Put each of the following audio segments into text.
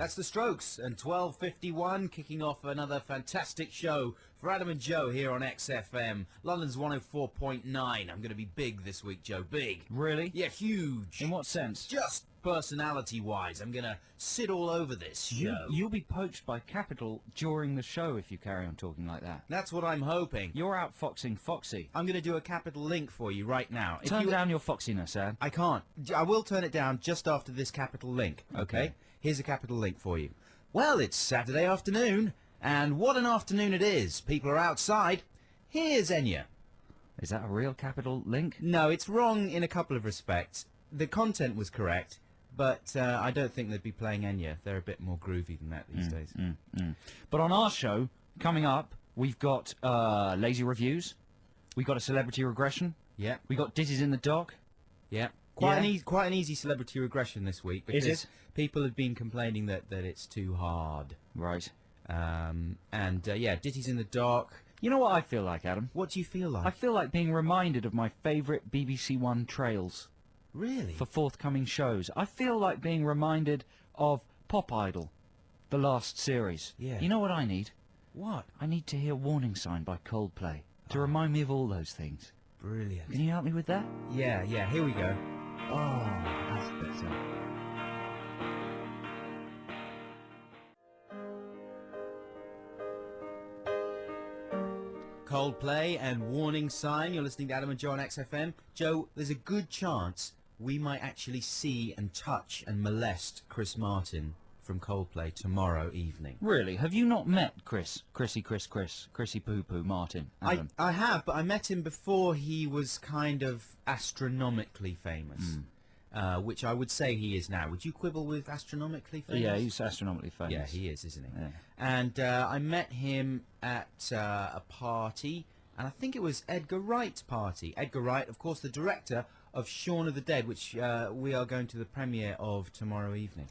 That's the Strokes, and 12:51, kicking off another fantastic show for Adam and Joe here on XFM. London's 104.9. I'm going to be big this week, Joe. Big. Really? Yeah, huge. In what sense? Just personality-wise. I'm going to sit all over this show. You'll be poached by Capital during the show if you carry on talking like that. That's what I'm hoping. You're outfoxing Foxy. I'm going to do a Capital link for you right now. Turn down your foxiness, Ad. I can't. I will turn it down just after this Capital link, okay? Here's a Capital link for you. Well, it's Saturday afternoon, and what an afternoon it is. People are outside. Here's Enya. Is that a real Capital link? No, it's wrong in a couple of respects. The content was correct, but I don't think they'd be playing Enya. They're a bit more groovy than that these days. But on our show, coming up, we've got lazy reviews. We've got a celebrity regression. Yeah. We got Ditty's in the dock. Yeah. Quite an easy celebrity regression this week, because Is it? people have been complaining that it's too hard. Right. Yeah, Ditty's in the dock. You know what I feel like, Adam? What do you feel like? I feel like being reminded of my favourite BBC One trails Really? for forthcoming shows. I feel like being reminded of Pop Idol, the last series. Yeah. You know what I need? What? I need to hear Warning Sign by Coldplay to remind me of all those things. Brilliant. Can you help me with that? Yeah, here we go. Oh, that's better. Coldplay and Warning Sign. You're listening to Adam and Joe on XFM. Joe, there's a good chance we might actually see and touch and molest Chris Martin from Coldplay tomorrow evening. Really? Have you not met Chrissy Poo Poo Martin? Adam? I have, but I met him before he was kind of astronomically famous, which I would say he is now. Would you quibble with astronomically famous? Yeah, he's astronomically famous. Yeah, he is, isn't he? Yeah. And I met him at a party, and I think it was Edgar Wright's party. Edgar Wright, of course, the director of Shaun of the Dead, which we are going to the premiere of tomorrow evening.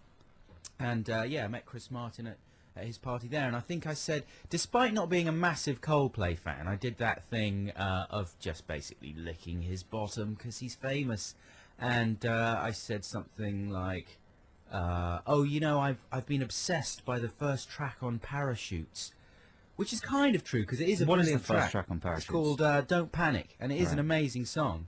And yeah, I met Chris Martin at his party there, and I think I said, despite not being a massive Coldplay fan, I did that thing of just basically licking his bottom because he's famous. And I said something like, oh, you know, I've been obsessed by the first track on Parachutes, which is kind of true because it is a What is brilliant the first track on Parachutes? It's called Don't Panic, and it is an amazing song.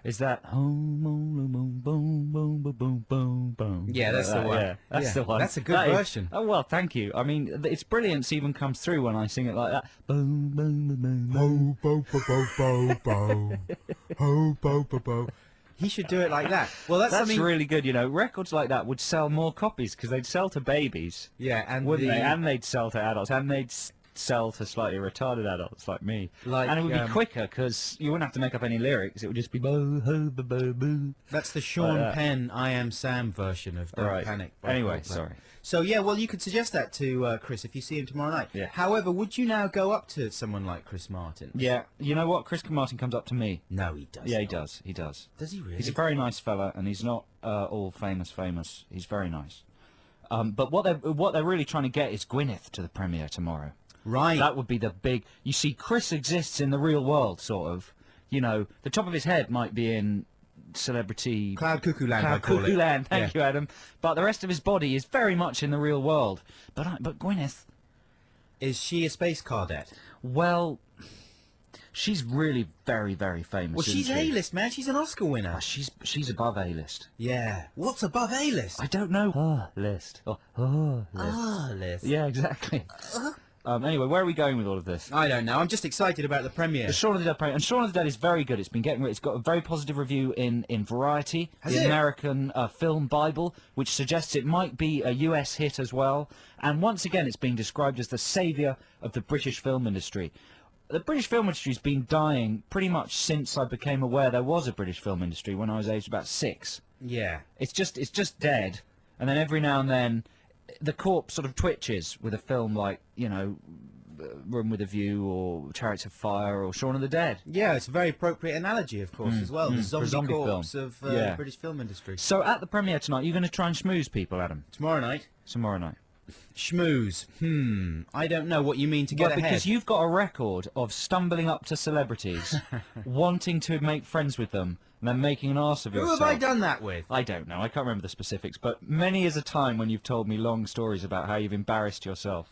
Is that boom boom boom boom boom boom boom? Yeah, that's the one. Yeah, that's the one. That's a good version. Oh well, thank you. I mean, its brilliance even comes through when I sing it like that. Boom boom boom boom. Ho bo bo bo bo bo. Ho bo bo bo. He should do it like that. Well, that's really good. You know, records like that would sell more copies because they'd sell to babies. Yeah, and wouldn't they? And they'd sell to adults, and they'd sell to slightly retarded adults like me. And it would be quicker because you wouldn't have to make up any lyrics. It would just be bo ho bo bo boo. That's the Sean Penn I Am Sam version of Don't Panic. Anyway, sorry. So yeah, well, you could suggest that to Chris if you see him tomorrow night. Yeah. However, would you now go up to someone like Chris Martin? Yeah. You know what? Chris Martin comes up to me. No, he does. Yeah, he does. He does. Does he really? He's a very nice fella, and he's not all famous. He's very nice. But what they're really trying to get is Gwyneth to the premiere tomorrow. Right. That would be the big... You see, Chris exists in the real world, sort of. You know, the top of his head might be in celebrity... Cloud Cuckoo Land, Cloud I call Cuckoo it. Land, thank you, Adam. But the rest of his body is very much in the real world. But Gwyneth... Is she a space cadet? Well... She's really very, very famous. Well, she's A-list, man. She's an Oscar winner. She's above A-list. Yeah. What's above A-list? I don't know. list. List. list. Yeah, exactly. Anyway, where are we going with all of this? I don't know. I'm just excited about the premiere. The Shaun of the Dead premiere. And Shaun of the Dead is very good. It's got a very positive review in Variety, the American Film Bible, which suggests it might be a US hit as well. And once again, it's being described as the saviour of the British film industry. The British film industry's been dying pretty much since I became aware there was a British film industry when I was aged about 6. Yeah. It's just dead. And then every now and then the corpse sort of twitches with a film like, you know, Room with a View or Chariots of Fire or Shaun of the Dead. Yeah, it's a very appropriate analogy, of course, as well. The zombie corpse of the British film industry. So at the premiere tonight, you're going to try and schmooze people, Adam? Tomorrow night? Tomorrow night. Schmooze. I don't know what you mean to get ahead. Because you've got a record of stumbling up to celebrities, wanting to make friends with them, and then making an arse of Who yourself. have I done that with? I don't know. I can't remember the specifics, but many is a time when you've told me long stories about how you've embarrassed yourself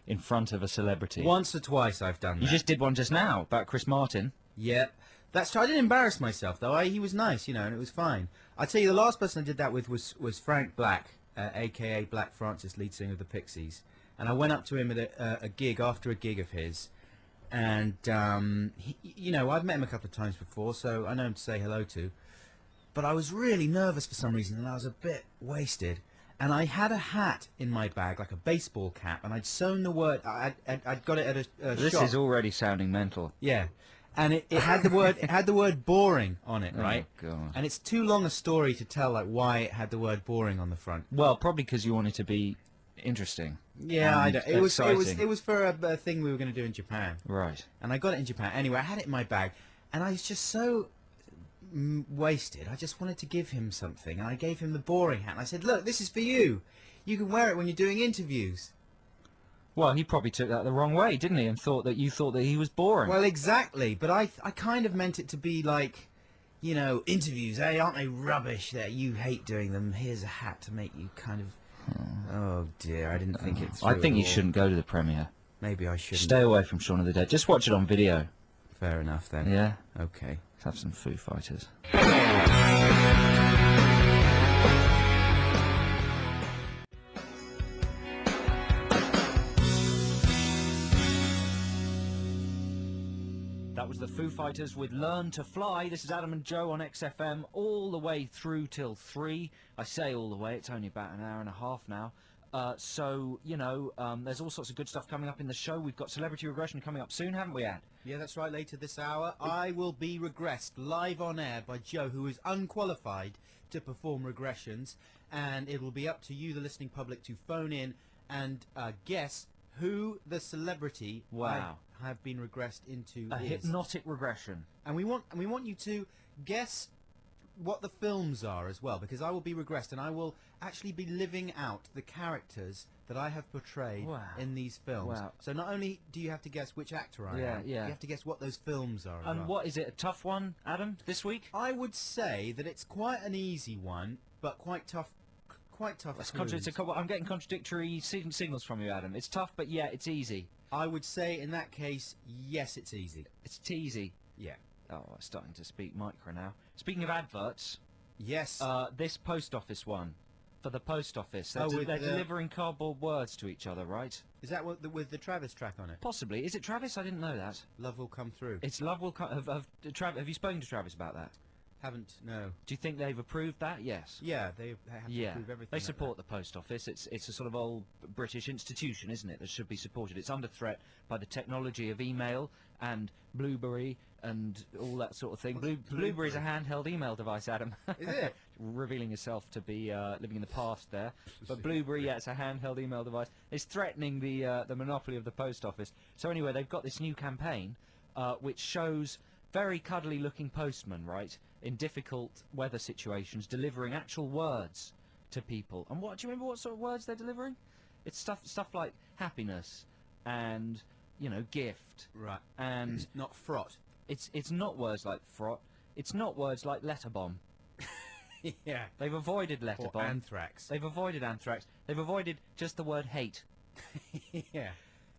in front of a celebrity. Once or twice I've done that. You just did one just now about Chris Martin. Yeah. That's true. I didn't embarrass myself, though. He was nice, you know, and it was fine. I tell you, the last person I did that with was Frank Black, a.k.a. Black Francis, lead singer of the Pixies. And I went up to him at a gig, after a gig of his. And, you know, I've met him a couple of times before, so I know him to say hello to. But I was really nervous for some reason, and I was a bit wasted. And I had a hat in my bag, like a baseball cap, and I'd sewn the word... I'd got it at a This shop. is already sounding mental. Yeah. And it had the word boring on it, right? Oh, God. And it's too long a story to tell, like, why it had the word boring on the front. Well, probably because you wanted to be interesting. Yeah, I don't. It was exciting. for a thing we were going to do in Japan. Right. And I got it in Japan. Anyway, I had it in my bag, and I was just so wasted. I just wanted to give him something, and I gave him the boring hat. And I said, "Look, this is for you. You can wear it when you're doing interviews." Well, he probably took that the wrong way, didn't he? And thought that you thought that he was boring. Well, exactly. But I kind of meant it to be like, you know, interviews, eh? Aren't they rubbish that you hate doing them? Here's a hat to make you kind of... Oh, dear. I didn't think it through I think at you all. shouldn't go to the premiere. Maybe I shouldn't. Stay away from Shaun of the Dead. Just watch it on video. Fair enough, then. Yeah? Okay. Let's have some Foo Fighters. That was the Foo Fighters with Learn to Fly. This is Adam and Joe on XFM all the way through till 3. I say all the way, it's only about an hour and a half now. So, you know, there's all sorts of good stuff coming up in the show. We've got Celebrity Regression coming up soon, haven't we, Ad? Yeah, that's right. Later this hour, I will be regressed live on air by Joe, who is unqualified to perform regressions. And it will be up to you, the listening public, to phone in and guess who the celebrity Wow. I have been regressed into A is. hypnotic regression. And we want you to guess what the films are as well, because I will be regressed and I will actually be living out the characters that I have portrayed Wow. in these films. Wow. So not only do you have to guess which actor I Yeah, am, yeah. you have to guess what those films are as And well. what is it, a tough one, Adam, this week? I would say that it's quite an easy one, but quite tough. clues. I'm getting contradictory signals from you, Adam. It's tough, but yeah, it's easy. I would say in that case, yes, it's easy. It's teasy. Yeah. Oh, I'm starting to speak micro now. Speaking of adverts, Yes. this post office one, for the post office, Oh, they're, with they're the- delivering cardboard words to each other, right? Is that what with the Travis track on it? Possibly. Is it Travis? I didn't know that. Love will come through. It's Love Will Come... Have you spoken to Travis about that? Haven't, no. Do you think they've approved that? Yes. Yeah, they have to Yeah, prove everything. they like support the post office. It's a sort of old British institution, isn't it, that should be supported. It's under threat by the technology of email and Blueberry and all that sort of thing. Blueberry's a handheld email device, Adam. Is it? Revealing yourself to be living in the past there. But Blueberry, yeah, it's a handheld email device. It's threatening the monopoly of the post office. So anyway, they've got this new campaign which shows very cuddly-looking postmen, right, in difficult weather situations, delivering actual words to people. And what do you remember? What sort of words they're delivering? It's stuff like happiness and, you know, gift. Right. And Not fraught. it's not words like fraught. It's not words like letter bomb. Yeah. They've avoided letter Or bomb. anthrax. They've avoided anthrax. They've avoided just the word hate. Yeah.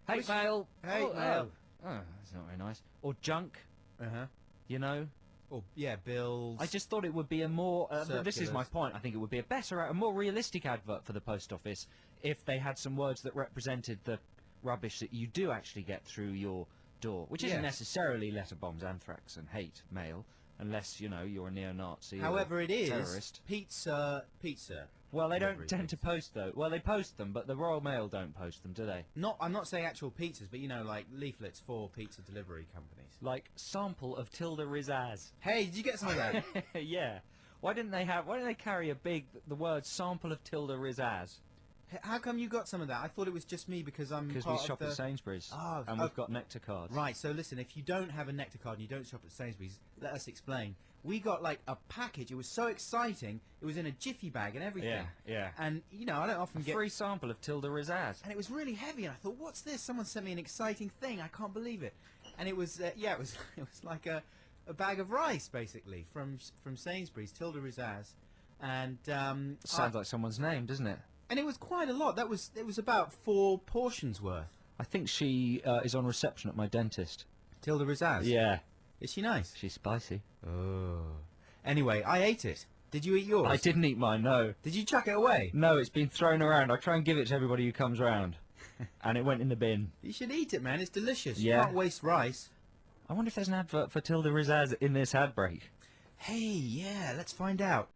Hate mail. Hate mail. Oh, that's not very nice. Or junk. Uh-huh. You know. Or, yeah, bills. I just thought it would be a more... this is my Circulars. point. I think it would be a better, a more realistic advert for the post office if they had some words that represented the rubbish that you do actually get through your door, which isn't Yes. necessarily letter bombs, anthrax, and hate mail, unless, you know, you're a neo-Nazi However, or it is terrorist. pizza. Well, they don't delivery tend to things. post, though. Well, they post them, but the Royal Mail don't post them, do they? I'm not saying actual pizzas, but, you know, like leaflets for pizza delivery companies. Like, sample of Tilda Rizaz. Hey, did you get some of that? Yeah. Why didn't they carry the word sample of Tilda Rizaz? How come you got some of that? I thought it was just me because I'm Because part we of shop the... at Sainsbury's, Oh, and we've got nectar cards. Right, so listen, if you don't have a nectar card and you don't shop at Sainsbury's, let us explain. We got, like, a package. It was so exciting. It was in a jiffy bag and everything. Yeah, yeah. And, you know, I don't often A get... free sample of Tilda Rizaz. And it was really heavy, and I thought, what's this? Someone sent me an exciting thing. I can't believe it. And it was, yeah, it was like a a bag of rice, basically, from Sainsbury's, Tilda Rizaz, and Sounds like someone's name, doesn't it? and it was quite a lot. It was about 4 portions worth. I think she is on reception at my dentist. Tilda Rizaz. Yeah. Is she nice? She's spicy. Oh. Anyway, I ate it. Did you eat yours? I didn't eat mine, no. Did you chuck it away? No, it's been thrown around. I try and give it to everybody who comes round. And it went in the bin. You should eat it, man. It's delicious. Yeah. You can't waste rice. I wonder if there's an advert for Tilda Rizaz in this ad break. Hey, yeah, let's find out.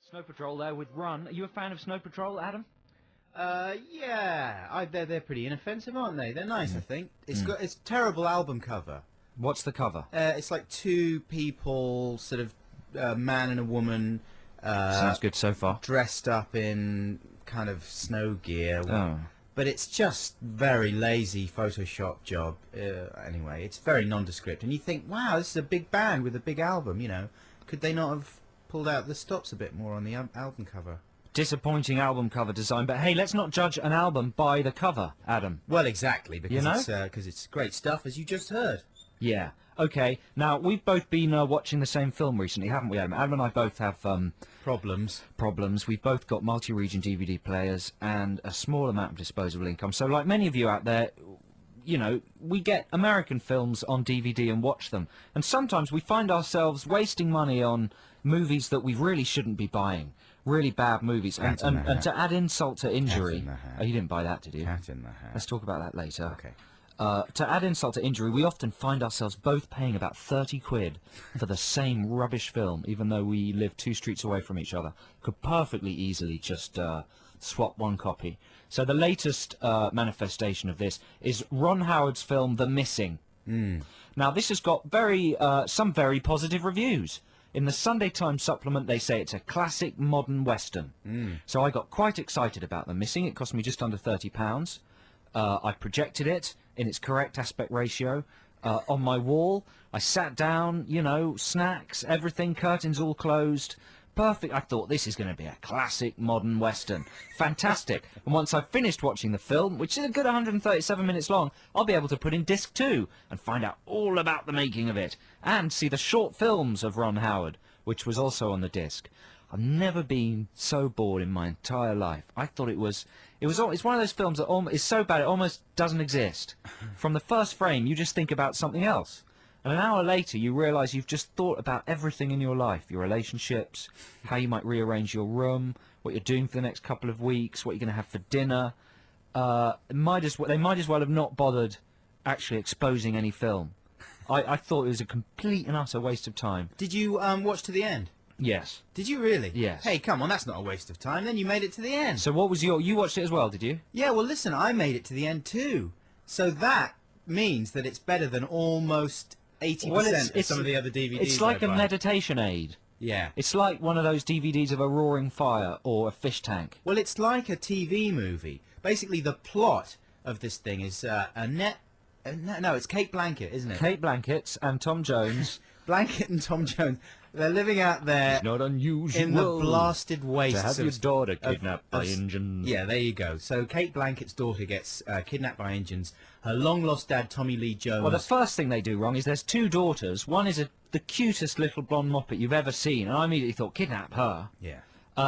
Snow Patrol there with Run. Are you a fan of Snow Patrol, Adam? Yeah. They're pretty inoffensive, aren't they? They're nice, I think. It's got a terrible album cover. What's the cover? It's like 2 people, sort of a man and a woman, Sounds good so far. dressed up in kind of snow gear. Oh. But it's just very lazy Photoshop job. Anyway, it's very nondescript. And you think, wow, this is a big band with a big album, you know. Could they not have pulled out the stops a bit more on the album cover? Disappointing album cover design, but hey, let's not judge an album by the cover, Adam. Well, exactly, because You know? it's great stuff, as you just heard. Yeah. Okay. Now, we've both been watching the same film recently, haven't we, Adam? Adam and I both have problems. We've both got multi-region DVD players and a small amount of disposable income. So, like many of you out there, you know, we get American films on DVD and watch them. And sometimes we find ourselves wasting money on movies that we really shouldn't be buying. Really bad movies. And to add insult to injury... Oh, you didn't buy that, did you? Cat in the Hat. Let's talk about that later. Okay. To add insult to injury, we often find ourselves both paying about 30 quid for the same rubbish film, even though we live 2 streets away from each other. Could perfectly easily just swap one copy. So the latest manifestation of this is Ron Howard's film The Missing. Now, this has got some very positive reviews. In the Sunday Times supplement, they say it's a classic modern Western. So I got quite excited about The Missing. It cost me just under £30. I projected it in its correct aspect ratio on my wall. I sat down, you know, snacks, everything, curtains all closed. Perfect. I thought this is going to be a classic modern Western. Fantastic. And once I've finished watching the film, which is a good 137 minutes long, I'll be able to put in disc 2 and find out all about the making of it and see the short films of Ron Howard, which was also on the disc. I've never been so bored in my entire life. I thought it's one of those films that is so bad it almost doesn't exist. From the first frame, you just think about something else. And an hour later, you realise you've just thought about everything in your life, your relationships, how you might rearrange your room, what you're doing for the next couple of weeks, what you're going to have for dinner. They might as well have not bothered actually exposing any film. I thought it was a complete and utter waste of time. Did you watch to the end? Yes. Did you really? Yes. Hey, come on, that's not a waste of time. Then you made it to the end. So what was you watched it as well, did you? Yeah, well, listen, I made it to the end too. So that means that it's better than almost 80% of some of the other DVDs. It's like I a buy. meditation aid. Yeah. It's like one of those DVDs of a roaring fire or a fish tank. Well, it's like a TV movie. Basically, the plot of this thing is no, it's Kate Blanchett, isn't it? Kate Blanchett and Tom Jones. Blanchett and Tom Jones. They're living out there It's not unusual in the blasted wastes to have your daughter kidnapped by Indians. Yeah, there you go. So Kate Blanchett's daughter gets kidnapped by Indians. Her long-lost dad, Tommy Lee Jones... Well, the first thing they do wrong is there's 2 daughters. One is the cutest little blonde moppet you've ever seen, and I immediately thought, kidnap her. Yeah.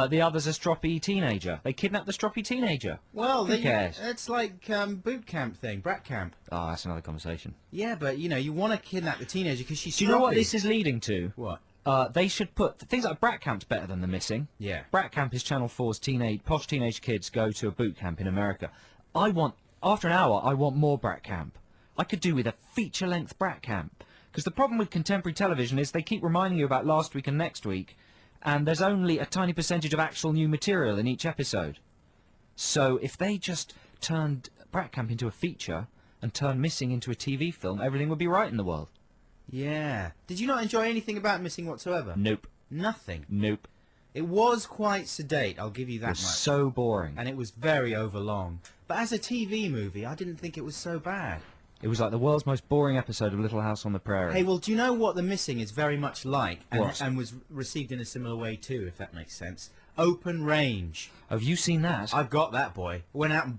The other's a stroppy teenager. They kidnap the stroppy teenager. Well, who cares? It's like boot camp thing, brat camp. Oh, that's another conversation. Yeah, but, you know, you want to kidnap the teenager because she's Do you know what stroppy. this is leading to? What? They should put things like Brat Camp's better than The Missing. Yeah. Brat Camp is Channel 4's posh teenage kids go to a boot camp in America. After an hour, I want more Brat Camp. I could do with a feature-length Brat Camp. Because the problem with contemporary television is they keep reminding you about last week and next week, and there's only a tiny percentage of actual new material in each episode. So if they just turned Brat Camp into a feature and turned Missing into a TV film, everything would be right in the world. Yeah. Did you not enjoy anything about Missing whatsoever? Nope. Nothing. Nope. It was quite sedate, I'll give you that It was much. so boring. And it was very overlong. But as a TV movie, I didn't think it was so bad. It was like the world's most boring episode of Little House on the Prairie. Hey, well, do you know what The Missing is very much like? What? And was received in a similar way too, if that makes sense. Open Range. Have you seen that? I've got that, boy. Went out and...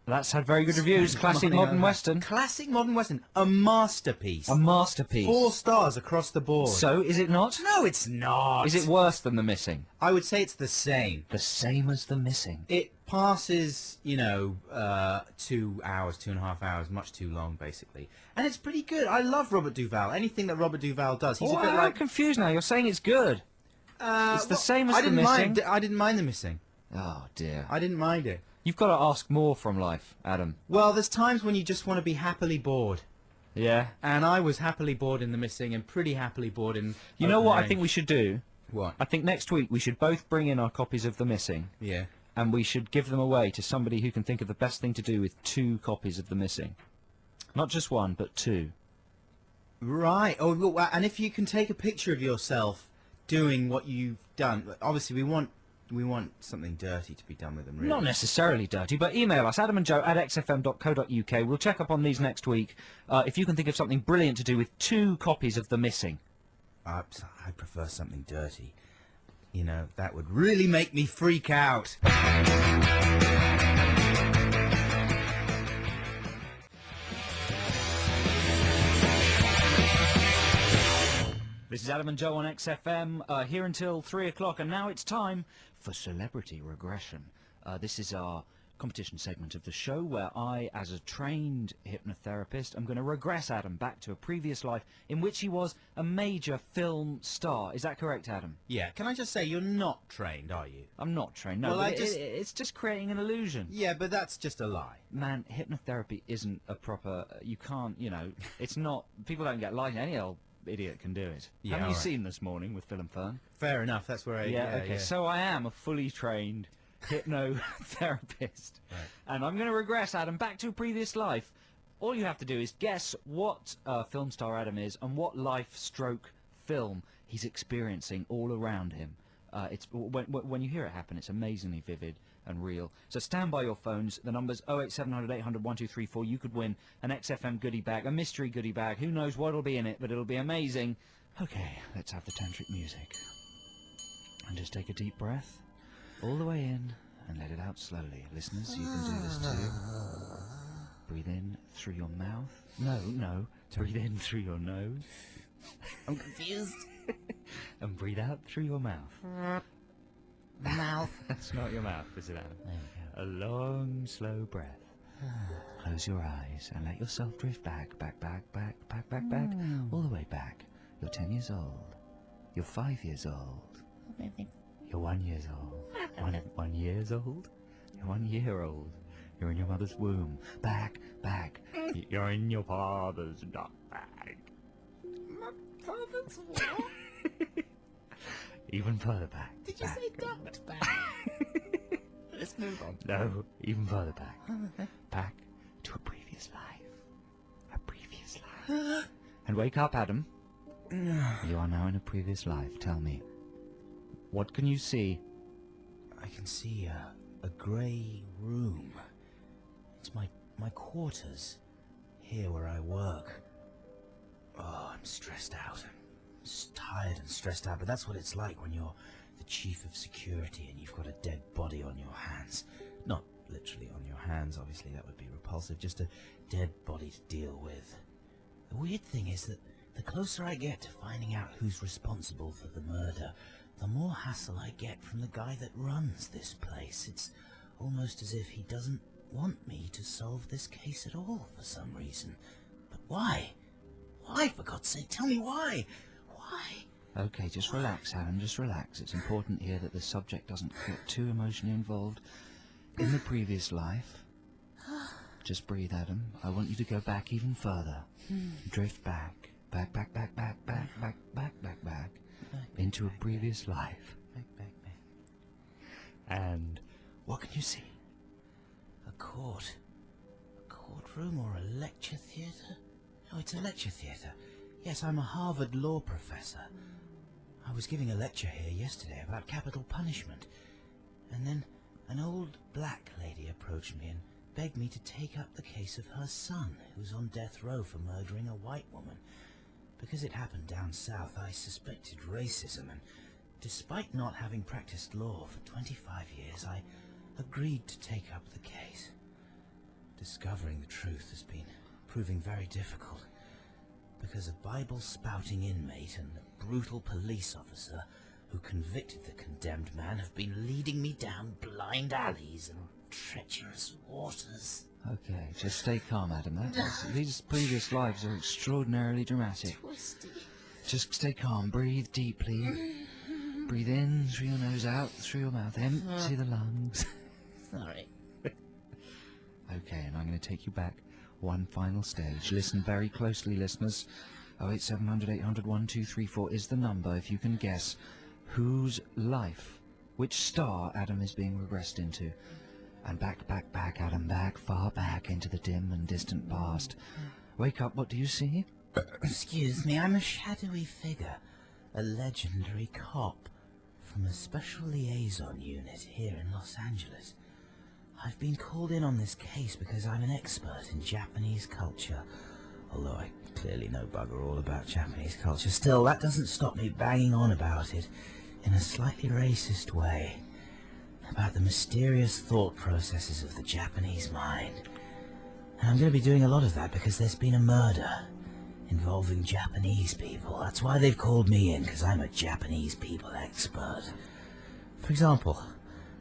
That's had very good reviews. Classic modern western. Classic modern western. A masterpiece. A masterpiece. 4 stars across the board. So, is it not? No, it's not. Is it worse than The Missing? I would say it's the same. The same as The Missing. It passes, 2 hours, 2.5 hours, much too long, basically. And it's pretty good. I love Robert Duvall. Anything that Robert Duvall does, he's a bit I'm like... confused now. You're saying it's good. It's the same as The Missing. I didn't mind The Missing. Oh, dear. I didn't mind it. You've got to ask more from life, Adam. Well, there's times when you just want to be happily bored. Yeah. And I was happily bored in The Missing and pretty happily bored in... You know what Range. I think we should do? What? I think next week we should both bring in our copies of The Missing. Yeah. And we should give them away to somebody who can think of the best thing to do with 2 copies of The Missing. Not just 1, but 2. Right. Oh, well, and if you can take a picture of yourself doing what you've done, obviously we want something dirty to be done with them, really. Not necessarily dirty, but email us, adamandjoe@xfm.co.uk. We'll check up on these next week. If you can think of something brilliant to do with 2 copies of The Missing. I prefer something dirty. That would really make me freak out. This is Adam and Joe on XFM, here until 3 o'clock, and now it's time for Celebrity Regression. This is our competition segment of the show where I, as a trained hypnotherapist, am going to regress Adam back to a previous life in which he was a major film star. Is that correct, Adam? Yeah. Can I just say, you're not trained, are you? I'm not trained, no, Well, but it's just creating an illusion. Yeah, but that's just a lie. Man, hypnotherapy isn't a proper... You can't, it's not... People don't get light. Any old idiot can do it. Yeah, Haven't you right. seen This Morning with Phil and Fern? Fair enough. That's where I... Yeah, okay. So I am a fully trained hypnotherapist. Right. And I'm going to regress Adam back to a previous life. All you have to do is guess what film star Adam is and what life stroke film he's experiencing all around him. It's when you hear it happen, it's amazingly vivid and real. So stand by your phones. The number's 08700 800 1234. You could win an XFM goodie bag, a mystery goodie bag. Who knows what'll be in it, but it'll be amazing. Okay, let's have the tantric music. And just take a deep breath all the way in and let it out slowly. Listeners, you can do this too. Breathe in through your mouth. No. Breathe in through your nose. I'm confused. And breathe out through your mouth. Mouth. That's not your mouth, is it, Adam? There we A long, slow breath. Close your eyes and let yourself drift back, all the way back. You're 10 years old. You're 5 years old. You're 1 year old. 1 years old. You're 1 year old. You're in your mother's womb. Back. You're in your father's duck bag. My father's what? Even further back. Did you say ducked back? Let's move on. No, even further back. Back to a previous life. And wake up, Adam. You are now in a previous life. Tell me. What can you see? I can see a grey room. It's my quarters. Here where I work. Oh, I'm stressed out. I'm tired and stressed out, but that's what it's like when you're the chief of security and you've got a dead body on your hands. Not literally on your hands, obviously, that would be repulsive. Just a dead body to deal with. The weird thing is that the closer I get to finding out who's responsible for the murder, the more hassle I get from the guy that runs this place. It's almost as if he doesn't want me to solve this case at all for some reason. But why? Why, for God's sake? Tell me why? Why? Okay, just relax, Adam, just relax. It's important here that the subject doesn't get too emotionally involved. In the previous life, just breathe, Adam. I want you to go back even further. Drift back. Back. Into a previous life. Back. And what can you see? A court. A courtroom or a lecture theatre? Oh, it's a lecture theatre. Yes, I'm a Harvard law professor. I was giving a lecture here yesterday about capital punishment. And then an old black lady approached me and begged me to take up the case of her son, who's on death row for murdering a white woman. Because it happened down south, I suspected racism, and despite not having practiced law for 25 years, I agreed to take up the case. Discovering the truth has been proving very difficult, because a Bible-spouting inmate and a brutal police officer who convicted the condemned man have been leading me down blind alleys and treacherous waters. Okay, just stay calm, Adam. These previous lives are extraordinarily dramatic. Twisty. Just stay calm. Breathe deeply. Breathe in through your nose, out through your mouth. Empty the lungs. Sorry. Okay, and I'm going to take you back one final stage. Listen very closely, listeners. 08700 800 1234 is the number. If you can guess whose life, which star Adam is being regressed into. And back, Adam, back, far back into the dim and distant past. Wake up, what do you see? Excuse me, I'm a shadowy figure, a legendary cop from a special liaison unit here in Los Angeles. I've been called in on this case because I'm an expert in Japanese culture, although I clearly know bugger all about Japanese culture. Still, that doesn't stop me banging on about it in a slightly racist way, about the mysterious thought processes of the Japanese mind. And I'm going to be doing a lot of that because there's been a murder involving Japanese people. That's why they've called me in, because I'm a Japanese people expert. For example,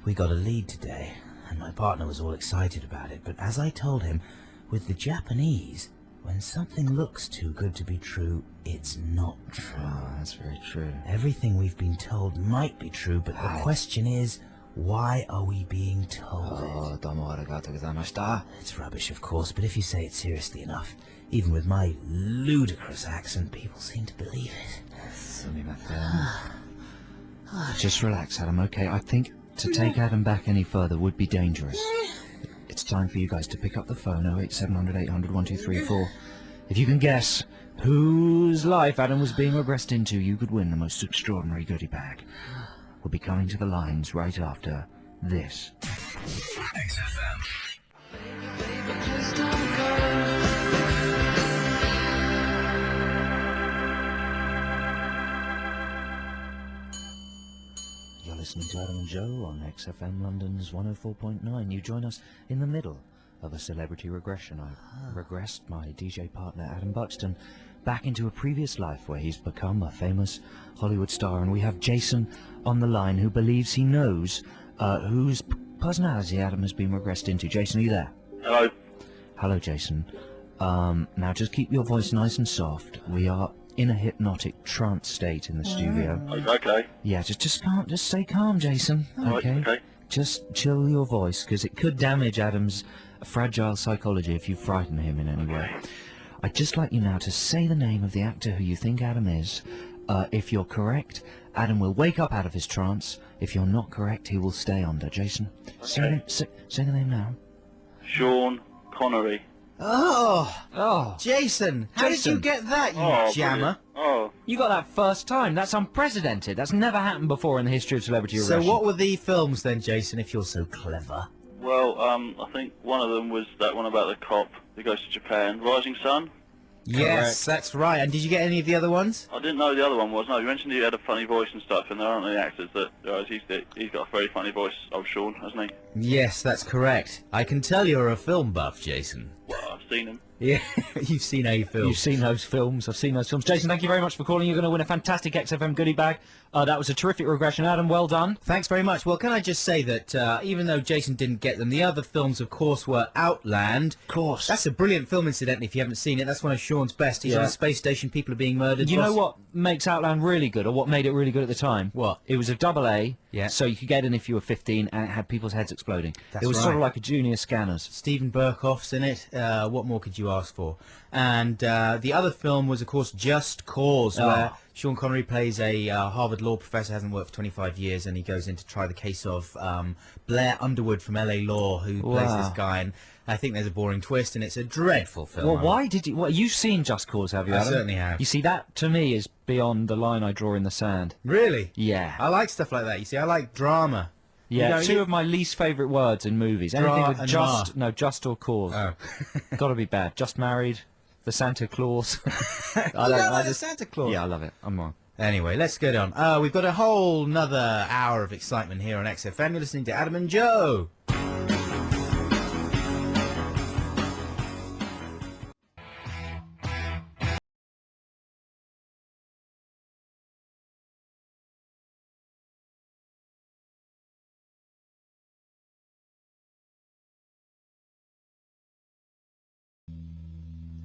we got a lead today, and my partner was all excited about it, but as I told him, with the Japanese, when something looks too good to be true, it's not true. Oh, that's very true. Everything we've been told might be true, but the question is, why are we being told it? Domo arigatou gozaimashita. It's rubbish, of course, but if you say it seriously enough, even with my ludicrous accent, people seem to believe it. Just relax, Adam, okay? I think to take Adam back any further would be dangerous. It's time for you guys to pick up the phone, 08700 800 1234. If you can guess whose life Adam was being regressed into, you could win the most extraordinary goodie bag. We'll be coming to the lines right after this. XFM. You're listening to Adam and Joe on XFM London's 104.9. You join us in the middle of a celebrity regression. I've regressed my DJ partner Adam Buxton back into a previous life where he's become a famous Hollywood star, and we have Jason on the line who believes he knows whose personality Adam has been regressed into. Jason, are you there? Hello. Hello, Jason. Now just keep your voice nice and soft. We are in a hypnotic trance state in the studio. Okay. Yeah, just stay calm, Jason. Okay. Right, okay. Just chill your voice, because it could damage Adam's fragile psychology if you frighten him in any way. I'd just like you now to say the name of the actor who you think Adam is. If you're correct, Adam will wake up out of his trance. If you're not correct, he will stay under. Jason, say the name now. Sean Connery. Oh, Jason, how did you get that, you jammer? Brilliant. Oh, You got that first time. That's unprecedented. That's never happened before in the history of celebrity regression. So what were the films then, Jason, if you're so clever? well, I think one of them was that one about the cop who goes to Japan, Rising Sun. Yes, that's right. And did you get any of the other ones? I didn't know the other one was. No, you mentioned he had a funny voice and stuff, and there aren't any actors that. He's got a very funny voice, old Sean, hasn't he? Yes, that's correct. I can tell you're a film buff, Jason. Well, I've seen him. Yeah, you've seen a film. You've seen those films. I've seen those films. Jason, thank you very much for calling. You're going to win a fantastic XFM goodie bag. That was a terrific regression. Adam, well done. Thanks very much. Well, can I just say that even though Jason didn't get them, the other films, of course, were Outland. Of course. That's a brilliant film, incidentally, if you haven't seen it. That's one of Sean's best. He's on a space station, people are being murdered. You know what makes Outland really good, or what made it really good at the time? What? It was a AA, Yeah. so you could get in if you were 15, and it had people's heads exploding. That's it was sort of right. like a junior scanners. Stephen Burkhoff's in it. What more could you ask for? And the other film was, of course, Just Cause, where Sean Connery plays a Harvard law professor, hasn't worked for 25 years, and he goes in to try the case of Blair Underwood from LA Law, who plays this guy. And I think there's a boring twist, and it's a dreadful film. Well, why did you... Well, you've seen Just Cause, have you, I Adam? certainly have. You see, that, to me, is beyond the line I draw in the sand. Really? Yeah. I like stuff like that. You see, I like drama. Yeah, You two know, of my least favourite words in movies. Anything Dra with and just, ma. no, just or cause. Oh. Gotta be bad. Just married. The Santa Claus. You don't like the Santa Claus? Yeah, I love it. I'm on. Anyway, let's get on. We've got a whole nother hour of excitement here on XFM. You're listening to Adam and Joe.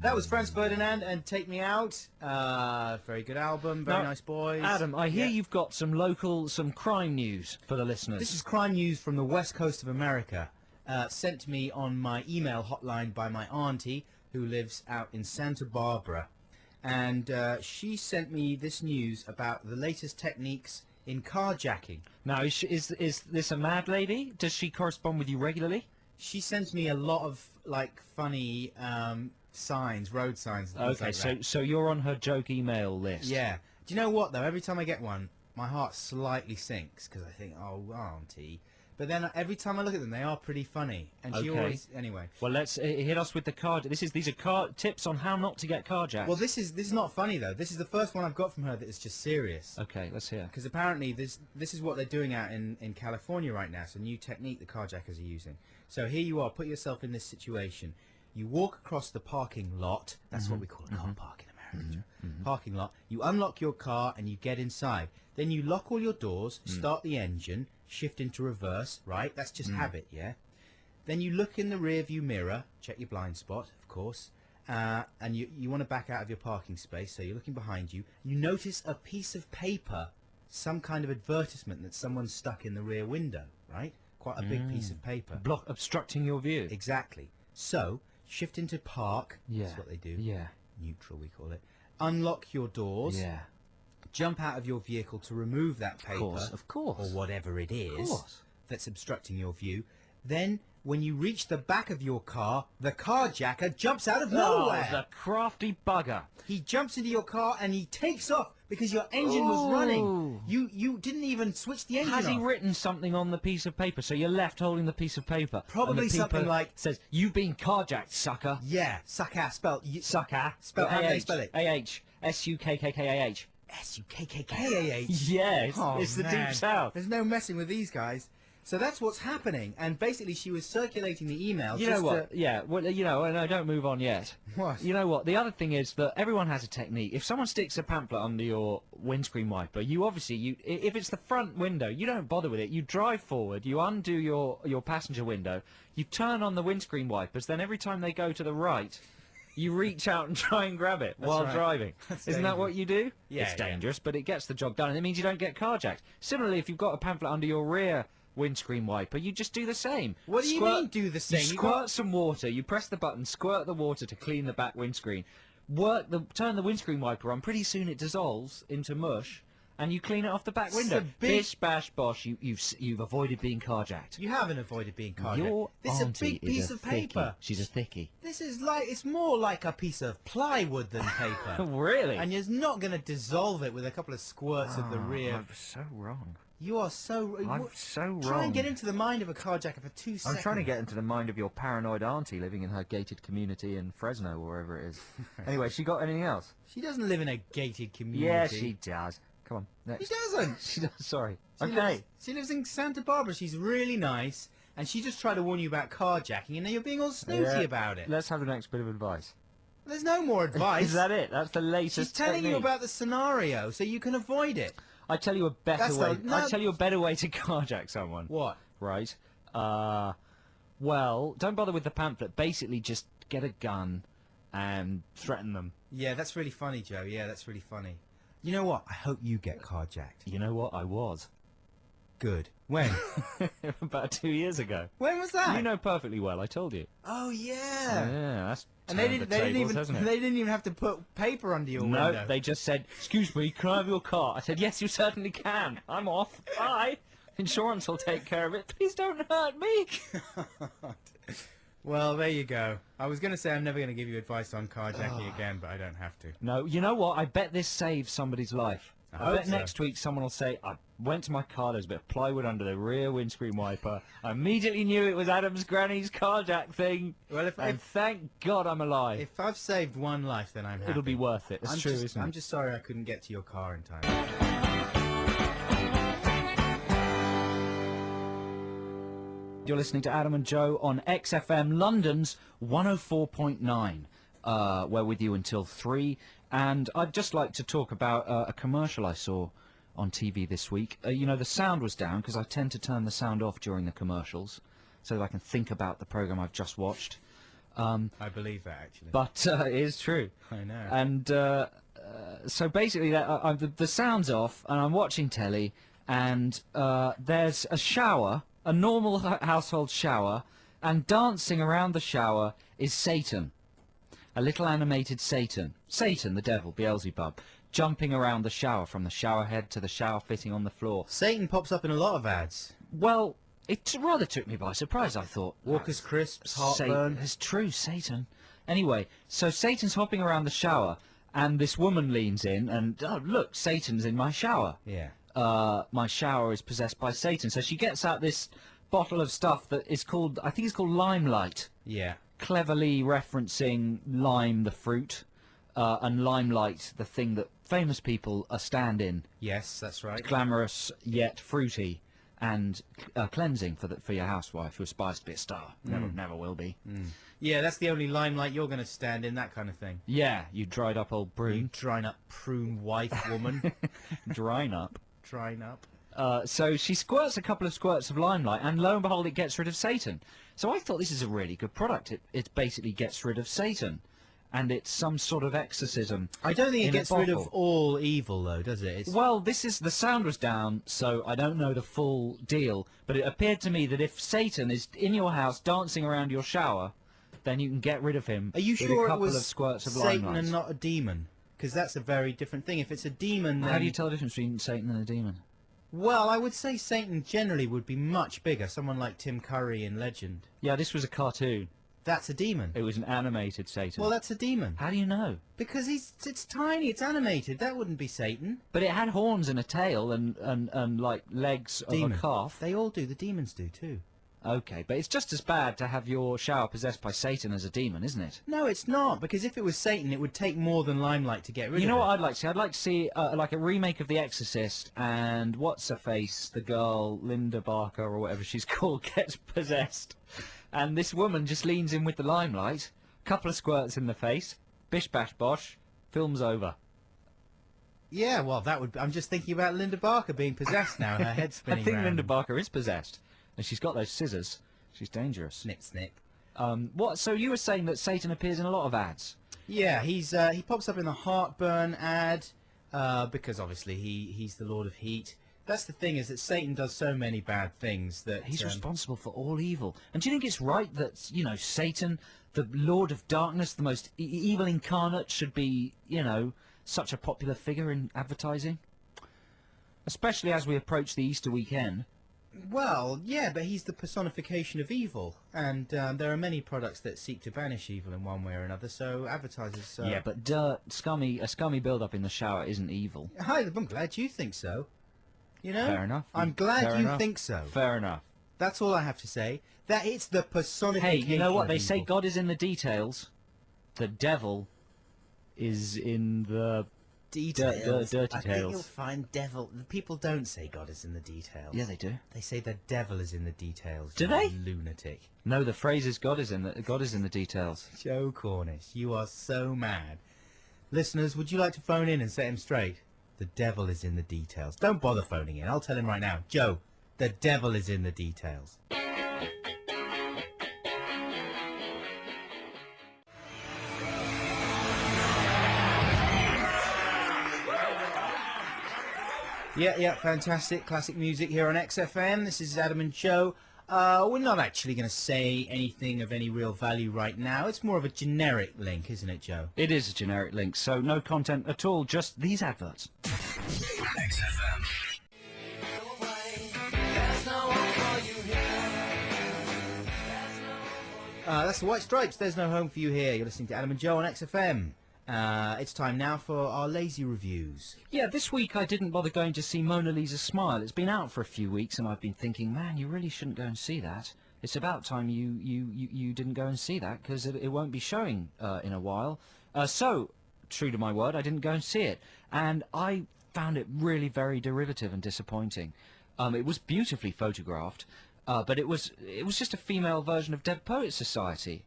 That was Franz Ferdinand and Take Me Out. Very good album, very Now, nice boys. Adam, I hear Yeah. you've got some crime news for the listeners. This is crime news from the west coast of America, sent to me on my email hotline by my auntie, who lives out in Santa Barbara. And she sent me this news about the latest techniques in carjacking. Now, is this a mad lady? Does she correspond with you regularly? She sends me a lot of, like, funny signs, road signs. And things Okay, like that. so you're on her joke email list. Yeah. Do you know what, though? Every time I get one, my heart slightly sinks, because I think, oh, auntie. But then every time I look at them, they are pretty funny. And she Okay. always... Anyway. Well, let's hit us with the car. These are car tips on how not to get carjacked. Well, this is not funny, though. This is the first one I've got from her that is just serious. Okay, let's hear. Because apparently this is what they're doing out in California right now. It's a new technique the carjackers are using. So here you are. Put yourself in this situation. You walk across the parking lot. That's what we call a car park in America. Parking lot. You unlock your car and you get inside. Then you lock all your doors, start the engine, shift into reverse, right? That's just habit, yeah? Then you look in the rear view mirror, check your blind spot, of course, and you want to back out of your parking space, so you're looking behind you. You notice a piece of paper, some kind of advertisement that someone's stuck in the rear window, right? Quite a big piece of paper. Block obstructing your view. Exactly. So, shift into park, Yeah. that's what they do. Yeah. Neutral, we call it. Unlock your doors. Yeah. Jump out of your vehicle to remove that paper, Of course. or whatever it is course. that's obstructing your view. Then, when you reach the back of your car, the carjacker jumps out of nowhere. Oh, the crafty bugger. He jumps into your car and he takes off because your engine was running. You didn't even switch the engine Has he on. written something on the piece of paper? So you're left holding the piece of paper. Probably and the something paper like- says, "You've been carjacked, sucker." Yeah, sucker, spelled Sucker. Spell- how do they spell it? A-H-S-U-K-K-K-A-H. S-U-K-K-K-A-H. Yeah, Oh, it's the man. deep south. There's no messing with these guys. So that's what's happening. And basically, she was circulating the email. You know what? Yeah, well, no, don't move on yet. What? You know what? The other thing is that everyone has a technique. If someone sticks a pamphlet under your windscreen wiper, you obviously, if it's the front window, you don't bother with it. You drive forward, you undo your passenger window, you turn on the windscreen wipers, then every time they go to the right, you reach out and try and grab it while right. driving. That's Isn't that what you do? Yeah, It's yeah. dangerous, but it gets the job done, and it means you don't get carjacked. Similarly, if you've got a pamphlet under your rear windscreen wiper, you just do the same. What do you mean, do the same? You You squirt got- some water, you press the button, squirt the water to clean the back windscreen. Turn the windscreen wiper on, pretty soon it dissolves into mush, and you clean it off the back It's window. a big- Bish bash bosh, you've avoided being carjacked. You haven't avoided being carjacked. Your This is a auntie big piece of paper. thickie. She's a thickie. This is like, it's more like a piece of plywood than paper. Really? And you're not going to dissolve it with a couple of squirts of the rear. I'm so wrong. You are so... I'm so Try wrong. and get into the mind of a carjacker for 2 seconds. I'm trying to get into the mind of your paranoid auntie living in her gated community in Fresno or wherever it is. Anyway, she got anything else? She doesn't live in a gated community. Yeah, she does. Come on, next. She doesn't. She does, sorry. She Okay. lives- she lives in Santa Barbara. She's really nice. And she just tried to warn you about carjacking, and now you're being all snooty Yeah. about it. Let's have the next bit of advice. There's no more advice. Is that it? That's the latest She's telling you technique. about the scenario so you can avoid it. I tell you a better That's way. the- no. I tell you a better way to carjack someone. What? Right. Well, don't bother with the pamphlet. Basically, just get a gun and threaten them. Yeah, that's really funny, Joe. Yeah, that's really funny. You know what? I hope you get carjacked. You know what? I was. Good. When? About 2 years ago. When was that? You know perfectly well. I told you. Oh yeah. Yeah, that's And they turned didn't. the They didn't tables, even. hasn't it? They didn't even have to put paper under your No, window. they just said, "Excuse me, can I have your car?" I said, "Yes, you certainly can. I'm off. Bye. Insurance will take care of it. Please don't hurt me." Well, there you go. I was going to say I'm never going to give you advice on carjacking again, but I don't have to. No, you know what? I bet this saves somebody's life. I bet next week someone will say, I went to my car, there's a bit of plywood under the rear windscreen wiper. I immediately knew it was Adam's granny's carjack thing. Well, and thank God I'm alive. If I've saved one life, then I'm happy. It'll be worth it. It's true, isn't it? I'm just sorry I couldn't get to your car in time. You're listening to Adam and Joe on XFM London's 104.9. We're with you until 3. And I'd just like to talk about a commercial I saw on TV this week. You know, the sound was down because I tend to turn the sound off during the commercials so that I can think about the programme I've just watched. I believe that, actually. But it is true. I know. And so basically the sound's off and I'm watching telly and there's a shower, a normal household shower, and dancing around the shower is Satan. A little animated Satan. Satan, the devil, Beelzebub, jumping around the shower from the shower head to the shower fitting on the floor. Satan pops up in a lot of ads. Well, it rather took me by surprise, I thought. Walker's Crisps, heartburn. It's true, Satan. Anyway, so Satan's hopping around the shower, and this woman leans in, and, oh, look, Satan's in my shower. Yeah. My shower is possessed by Satan. So she gets out this bottle of stuff that is called, I think it's called Limelight. Yeah. Cleverly referencing lime, the fruit, and limelight, the thing that famous people stand in. Yes, that's right. Glamorous yet fruity, and cleansing for your housewife who aspires to be a star. Never will be. Yeah, that's the only limelight you're going to stand in, that kind of thing. Yeah, you dried up old You prune. drying up prune wife woman. Drying up. Drying up. So she squirts a couple of squirts of limelight, and lo and behold, it gets rid of Satan. So I thought this is a really good product. It basically gets rid of Satan, and it's some sort of exorcism. I don't think it in a gets rid of bottle. all evil, though, does it? It's... Well, the sound was down, so I don't know the full deal, but it appeared to me that if Satan is in your house dancing around your shower, then you can get rid of him Are you with sure a couple it was of squirts of Satan limelight. and not a demon? Because that's a very different thing. If it's a demon, then... How do you tell the difference between Satan and a demon? Well, I would say Satan generally would be much bigger. Someone like Tim Curry in Legend. Yeah, this was a cartoon. That's a demon. It was an animated Satan. Well, that's a demon. How do you know? Because it's tiny, it's animated. That wouldn't be Satan. But it had horns and a tail and like legs of Demon. a calf. They all do. The demons do, too. Okay, but it's just as bad to have your shower possessed by Satan as a demon, isn't it? No, it's not. Because if it was Satan, it would take more than limelight to get rid of it. You know what I'd like to see? I'd like to see like a remake of The Exorcist, and what's her face, the girl Linda Barker or whatever she's called, gets possessed, and this woman just leans in with the limelight, couple of squirts in the face, bish bash bosh, film's over. Yeah, well, that would... I'm just thinking about Linda Barker being possessed now. Her head's spinning I think round. Linda Barker is possessed, and she's got those scissors. She's dangerous. Snip, snip. What? So you were saying that Satan appears in a lot of ads? Yeah, he pops up in the heartburn ad because obviously he's the Lord of Heat. That's the thing, is that Satan does so many bad things that He's responsible for all evil. And do you think it's right that, you know, Satan, the Lord of Darkness, the most evil incarnate, should be, you know, such a popular figure in advertising? Especially as we approach the Easter weekend. Well, yeah, but he's the personification of evil, and there are many products that seek to banish evil in one way or another. So advertisers. Yeah, but a scummy build-up in the shower isn't evil. Hi, I'm glad you think so. You know. Fair enough. I'm glad Fair you enough. think so. Fair enough. That's all I have to say. That it's the Hey, personification. you know what of they say? evil. God is in the details. The devil is in the Details. dirty I think tales. you'll find devil. The people don't say God is in the details. Yeah, they do. They say the devil is in the details. Do you they? Lunatic. No, the phrase is God is in the details. Joe Cornish, you are so mad. Listeners, would you like to phone in and set him straight? The devil is in the details. Don't bother phoning in. I'll tell him right now. Joe, the devil is in the details. Yeah, fantastic. Classic music here on XFM. This is Adam and Joe. We're not actually going to say anything of any real value right now. It's more of a generic link, isn't it, Joe? It is a generic link, so no content at all, just these adverts. XFM. That's the White Stripes. There's no home for you here. You're listening to Adam and Joe on XFM. It's time now for our lazy reviews. Yeah, this week I didn't bother going to see Mona Lisa's Smile. It's been out for a few weeks, and I've been thinking, man, you really shouldn't go and see that. It's about time you didn't go and see that, because it won't be showing in a while. So, true to my word, I didn't go and see it, and I found it really very derivative and disappointing. It was beautifully photographed, but it was just a female version of Dead Poets Society.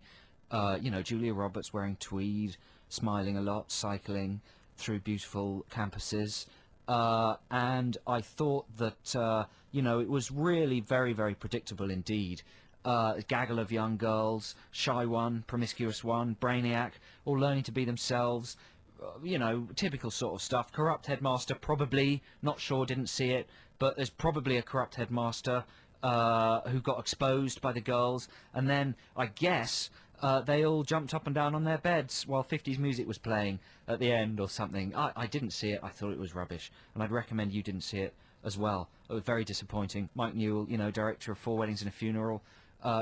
You know, Julia Roberts wearing tweed, smiling a lot, cycling through beautiful campuses, and I thought that you know, it was really very, very predictable indeed. A gaggle of young girls, shy one, promiscuous one, brainiac, all learning to be themselves. You know, typical sort of stuff. Corrupt headmaster, probably, not sure, didn't see it, but there's probably a corrupt headmaster who got exposed by the girls, and then, I guess, they all jumped up and down on their beds while 50s music was playing at the end or something. I didn't see it. I thought it was rubbish, and I'd recommend you didn't see it as well. It was very disappointing. Mike Newell, you know, director of 4 Weddings and a Funeral,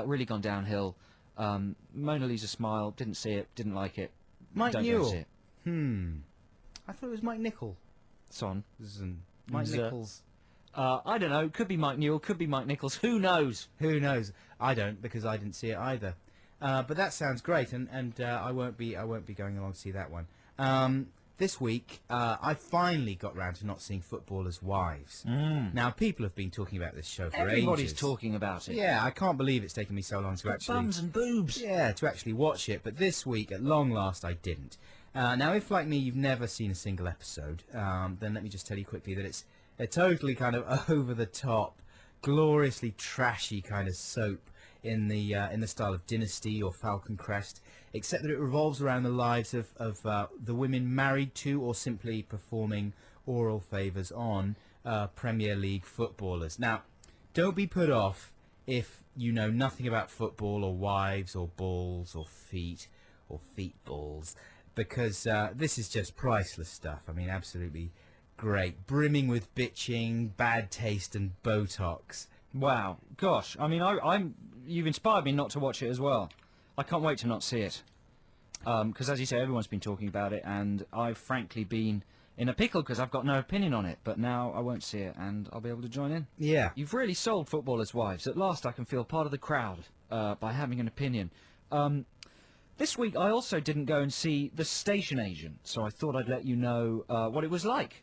really gone downhill. Mona Lisa Smile, didn't see it, didn't like it. Mike Don't go Newell. see it. I thought it was Mike Nichol. Son. Mike Nichols. I don't know. Could be Mike Newell, could be Mike Nichols. Who knows? Who knows? I don't, because I didn't see it either. But that sounds great, and I won't be going along to see that one. This week, I finally got round to not seeing Footballers' Wives. Now, people have been talking about this show for Everybody's ages. talking about it. Yeah, I can't believe it's taken me so long to actually... Bums and boobs. Yeah, to actually watch it. But this week, at long last, I didn't. Now, if, like me, you've never seen a single episode, then let me just tell you quickly that it's a totally kind of over-the-top, gloriously trashy kind of soap in the style of Dynasty or Falcon Crest, except that it revolves around the lives of the women married to or simply performing oral favours on Premier League footballers. Now, don't be put off if you know nothing about football or wives or balls or feet balls, because this is just priceless stuff. I mean, absolutely great, brimming with bitching, bad taste and Botox. Wow, gosh, I mean, you've inspired me not to watch it as well. I can't wait to not see it. Because, as you say, everyone's been talking about it, and I've frankly been in a pickle because I've got no opinion on it. But now I won't see it, and I'll be able to join in. Yeah. You've really sold Footballers' Wives. At last I can feel part of the crowd by having an opinion. This week I also didn't go and see The Station Agent, so I thought I'd let you know what it was like.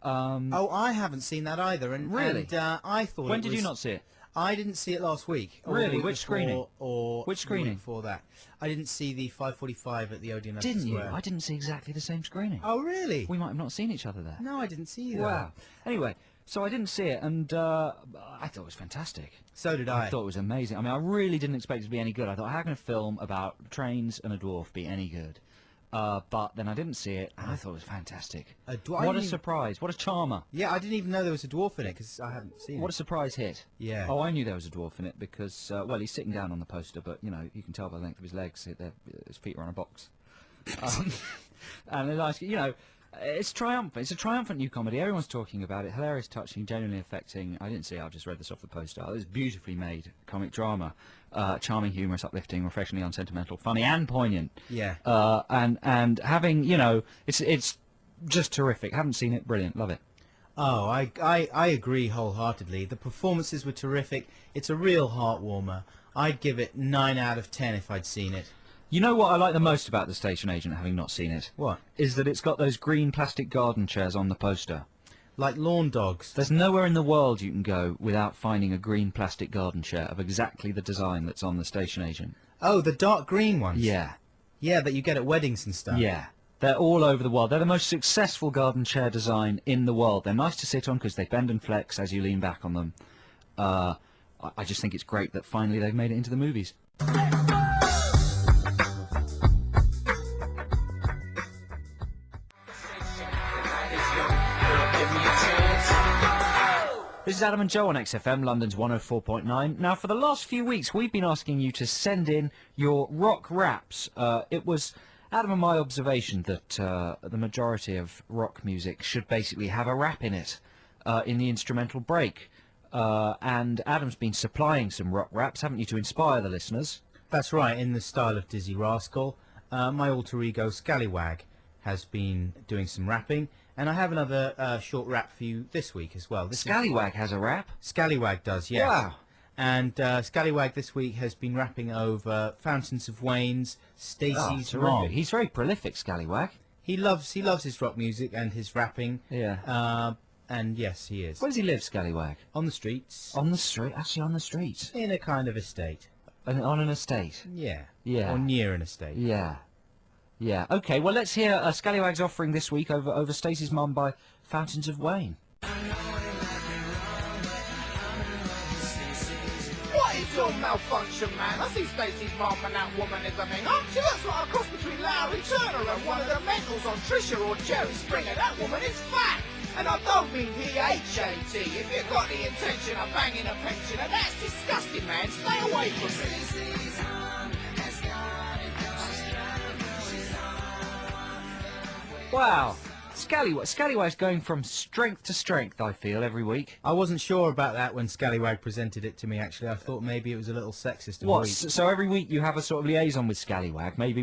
Oh, I haven't seen that either. And Really? And, I thought. When did you not see it? I didn't see it last week. Or Really? the week Which before, screening? Or Which the screening? week before that. I didn't see the 5:45 at the Odeon Leicester Didn't you? Square. I didn't see exactly the same screening. Oh, really? We might have not seen each other there. No, I didn't see that. Wow. Anyway, so I didn't see it, and I thought it was fantastic. So did I thought it was amazing. I mean, I really didn't expect it to be any good. I thought, how can a film about trains and a dwarf be any good? But then I didn't see it, and I thought it was fantastic. What a surprise. What a charmer. Yeah, I didn't even know there was a dwarf in it, because I hadn't seen What a it. surprise hit. Yeah. Oh, I knew there was a dwarf in it because, well, he's sitting down on the poster, but, you know, you can tell by the length of his legs, his feet are on a box. And they're like, you know, it's triumphant. It's a triumphant new comedy. Everyone's talking about it. Hilarious, touching, genuinely affecting. I didn't see it. I've just read this off the poster. It was beautifully made comic drama. Charming, humorous, uplifting, refreshingly unsentimental, funny and poignant. Yeah. And having, you know, it's just terrific. Haven't seen it. Brilliant. Love it. Oh, I agree wholeheartedly. The performances were terrific. It's a real heart warmer. I'd give it 9 out of 10 if I'd seen it. You know what I like the most about The Station Agent, having not seen it? What? Is that it's got those green plastic garden chairs on the poster. Like lawn dogs. There's nowhere in the world you can go without finding a green plastic garden chair of exactly the design that's on The Station Agent. Oh, the dark green ones? Yeah. Yeah, that you get at weddings and stuff. Yeah. They're all over the world. They're the most successful garden chair design in the world. They're nice to sit on because they bend and flex as you lean back on them. I just think it's great that finally they've made it into the movies. This is Adam and Joe on XFM, London's 104.9. Now, for the last few weeks, we've been asking you to send in your rock raps. It was Adam and my observation that the majority of rock music should basically have a rap in it, in the instrumental break. And Adam's been supplying some rock raps, haven't you, to inspire the listeners? That's right, in the style of Dizzy Rascal. My alter ego, Scallywag, has been doing some rapping, and I have another short rap for you this week as well. Scallywag has a rap? Scallywag does, yes. Wow. And Scallywag this week has been rapping over Fountains of Wayne's Stacey's Mom. He's very prolific, Scallywag. He loves his rock music and his rapping. Yeah. And yes, he is. Where does he live, Scallywag? On the streets. On the street? Actually, on the street. In a kind of estate. On an estate? Yeah. Yeah. Or near an estate. Yeah. Yeah. Okay, well, let's hear Scallywag's offering this week over Stacey's Mum by Fountains of Wayne. What is your malfunction, man? I see Stacey's mum and that woman is a thing. She looks like a cross between Larry Turner and one of the mentals on Trisha or Jerry Springer. That woman is fat. And I don't mean P-H-A-T. If you've got the intention of banging a pensioner, that's disgusting, man. Stay away from me. Wow. Scallywag's going from strength to strength, I feel, every week. I wasn't sure about that when Scallywag presented it to me, actually. I thought maybe it was a little sexist of What? week. So every week you have a sort of liaison with Scallywag, maybe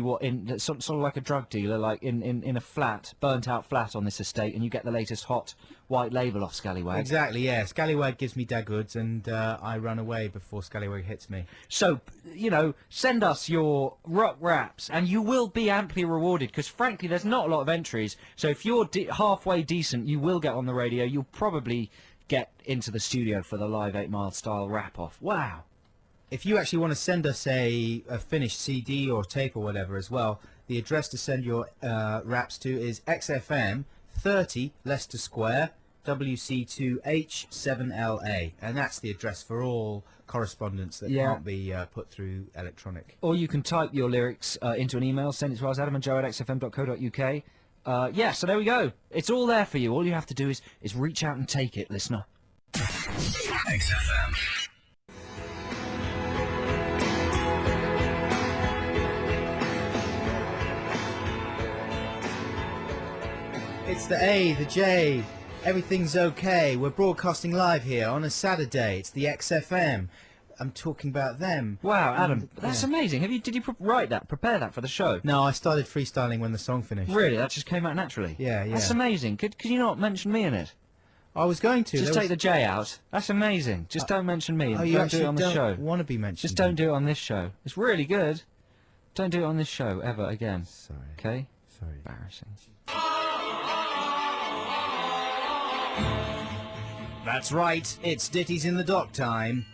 sort of like a drug dealer, like in a flat, burnt-out flat on this estate, and you get the latest hot white label off Scallywag. Exactly, yeah. Scallywag gives me goods, and I run away before Scallywag hits me. So, you know, send us your rock raps, and you will be amply rewarded, because frankly, there's not a lot of entries. So if you're halfway decent, you will get on the radio. You'll probably get into the studio for the live 8 Mile style rap-off. Wow. If you actually want to send us a finished CD or tape or whatever as well, the address to send your raps to is XFM 30 Leicester Square, WC2H7LA, and that's the address for all correspondence that can't be put through electronic. Or you can type your lyrics into an email, send it to us, adamandjoe@xfm.co.uk. Yeah, so there we go. It's all there for you. All you have to do is reach out and take it, listener. XFM. It's the A, the J, everything's okay. We're broadcasting live here on a Saturday. It's the XFM. I'm talking about them. Wow, Adam, that's amazing. Did you prepare that for the show? No, I started freestyling when the song finished. Really? That just came out naturally? Yeah. That's amazing. Could you not mention me in it? I was going to. Just take the J out. That's amazing. Just don't mention me. Oh, you don't actually do it on the show. Want to be mentioned? Just don't do it on this show. It's really good. Don't do it on this show ever again. Sorry. Okay? Sorry. Embarrassing. That's right. It's Ditty's in the Dock time.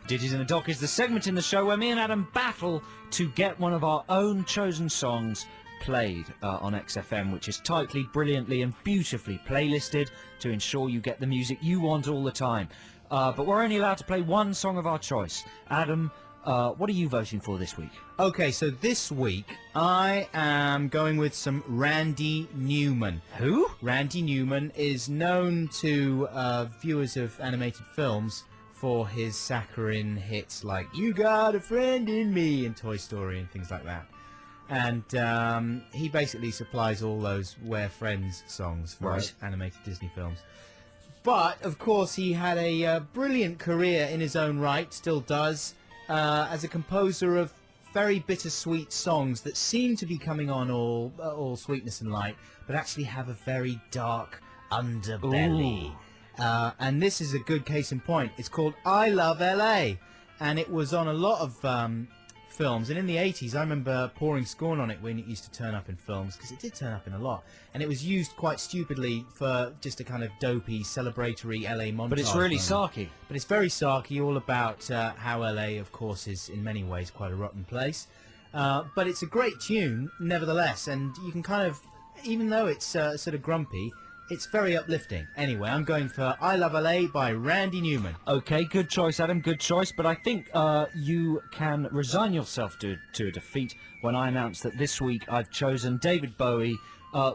Ditties in the Dock is the segment in the show where me and Adam battle to get one of our own chosen songs played on XFM, which is tightly, brilliantly and beautifully playlisted to ensure you get the music you want all the time. But we're only allowed to play one song of our choice. Adam, what are you voting for this week? Okay, so this week I am going with some Randy Newman. Who? Randy Newman is known to viewers of animated films for his saccharine hits like You Got a Friend in Me and Toy Story and things like that. And he basically supplies all those We're Friends songs for animated Disney films. But, of course, he had a brilliant career in his own right, still does, as a composer of very bittersweet songs that seem to be coming on all sweetness and light, but actually have a very dark underbelly. And this is a good case in point. It's called I Love LA, and it was on a lot of films. And in the 80s, I remember pouring scorn on it when it used to turn up in films, because it did turn up in a lot. And it was used quite stupidly for just a kind of dopey, celebratory LA montage. But it's really moment. sarky. But it's very sarky, all about how LA, of course, is in many ways quite a rotten place. But it's a great tune, nevertheless, and you can kind of, even though it's sort of grumpy, it's very uplifting. Anyway, I'm going for I Love LA by Randy Newman. Okay, good choice, Adam, good choice. But I think you can resign yourself to a defeat when I announce that this week I've chosen David Bowie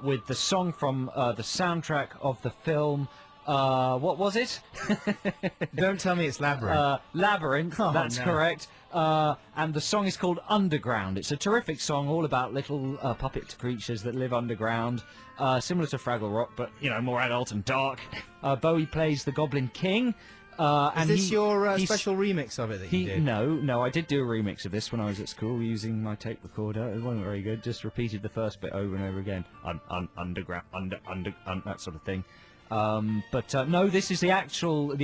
with the song from the soundtrack of the film. What was it? Don't tell me it's Labyrinth. Labyrinth, Oh, that's no. correct. And the song is called Underground. It's a terrific song all about little puppet creatures that live underground, similar to Fraggle Rock, but, you know, more adult and dark. Bowie plays the Goblin King, Is this your special remix of it that you did? No, I did do a remix of this when I was at school using my tape recorder. It wasn't very good, just repeated the first bit over and over again. Underground, that sort of thing. No, this is the actual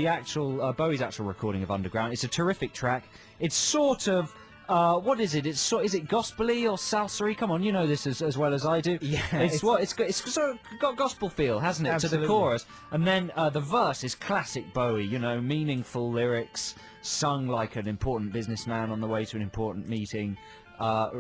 Bowie's actual recording of Underground. It's a terrific track. It's sort of what is it? Is it gospel-y or salsa-y? Come on, you know this as well as I do. Yeah, it's sort of got gospel feel, hasn't it, absolutely. to the chorus? And then the verse is classic Bowie. You know, meaningful lyrics, sung like an important businessman on the way to an important meeting,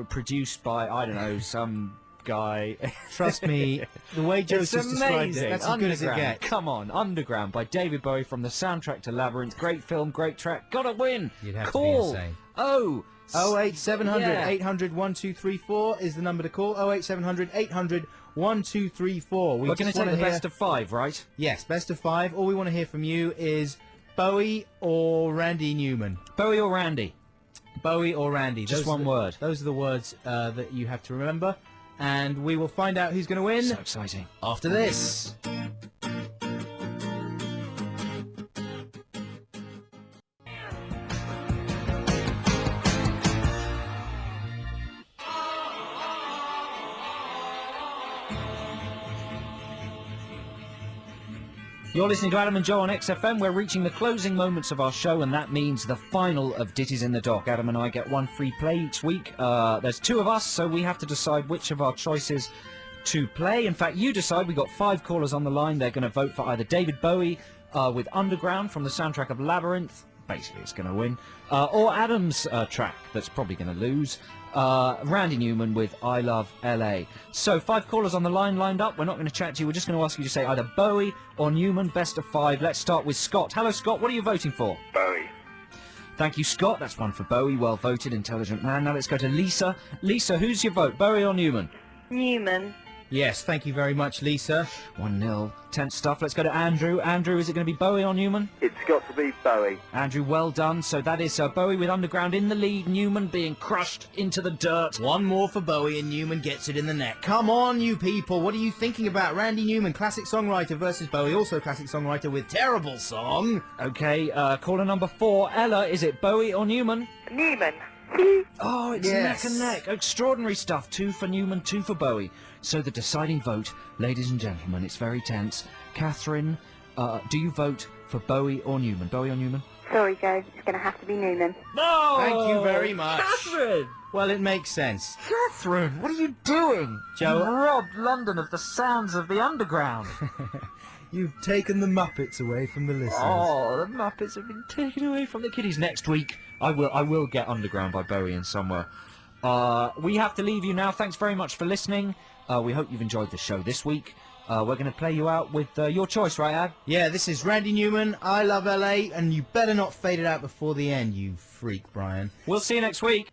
produced by I don't know some guy. Trust me, the way Joe just described it, that's as good as it gets. Come on, Underground by David Bowie from the soundtrack to Labyrinth. Great film, great track. Gotta win. You'd have Call. to be insane. 08700 800 1234 is the number to call. 08700 800 1234. We're going to take the best of 5, right? Yes, best of 5. All we want to hear from you is Bowie or Randy Newman. Bowie or Randy? Bowie or Randy. Just one word. Those are the words that you have to remember. And we will find out who's going to win. So exciting. After this. You're listening to Adam and Joe on XFM. We're reaching the closing moments of our show, and that means the final of Ditties in the Dock. Adam and I get one free play each week. There's 2 of us, so we have to decide which of our choices to play. In fact, you decide. We've got 5 callers on the line. They're going to vote for either David Bowie with Underground from the soundtrack of Labyrinth. Basically, it's going to win. Or Adam's track that's probably going to lose. Randy Newman with I Love LA. So 5 callers on the line lined up. We're not going to chat to you. We're just going to ask you to say either Bowie or Newman, best of 5. Let's start with Scott. Hello, Scott. What are you voting for? Bowie. Thank you, Scott. That's one for Bowie. Well voted, intelligent man. Now let's go to Lisa. Lisa, who's your vote? Bowie or Newman? Newman. Yes, thank you very much, Lisa. 1-0. Tense stuff. Let's go to Andrew. Andrew, is it going to be Bowie or Newman? It's got to be Bowie. Andrew, well done. So that is Bowie with Underground in the lead. Newman being crushed into the dirt. One more for Bowie and Newman gets it in the net. Come on, you people. What are you thinking about? Randy Newman, classic songwriter versus Bowie, also classic songwriter with terrible song. Okay, caller number 4. Ella, is it Bowie or Newman? Newman. Oh, it's Yes. neck and neck. Extraordinary stuff. 2 for Newman, 2 for Bowie. So the deciding vote, ladies and gentlemen, it's very tense. Catherine, do you vote for Bowie or Newman? Bowie or Newman? Sorry, Joe. It's going to have to be Newman. No! Thank you very much. Catherine! Well, it makes sense. Catherine, what are you doing? Joe- You robbed London of the sounds of the underground. You've taken the Muppets away from the listeners. Oh, the Muppets have been taken away from the kiddies. Next week, I will get Underground by Bowie in somewhere. We have to leave you now. Thanks very much for listening. We hope you've enjoyed the show this week. We're going to play you out with your choice, right, Ad? Yeah, this is Randy Newman, I Love LA, and you better not fade it out before the end, you freak, Brian. We'll see you next week.